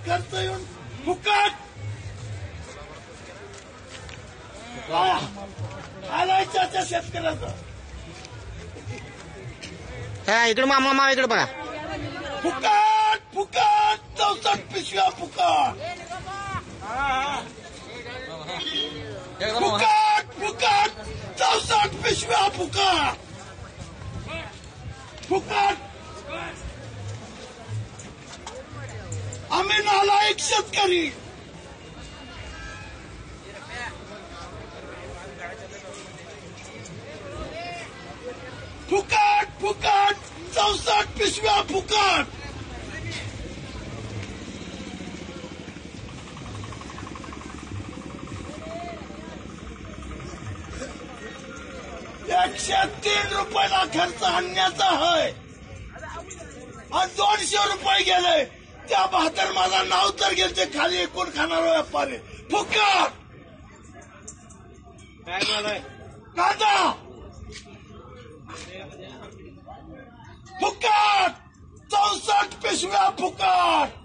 खर्च येऊन फुकट आलायच्या शेतकऱ्याचं इकडे मामा इकडे बघा फुकट फुकट 64 पिशव्या फुकट फुकट फुकट 64 पिशव्या फुकट फुकट आम्ही नालायक शेतकरी फुकट फुकट 64 पिशव्या फुकट ₹103 खर्च आणण्याचा आहे आणि 200 रुपये गेले त्या बहादर माझा नाव तर गेले खाली एकूण खाणार व्यापारी फुकट कांदा फुकट 64 पिशव्या फुकट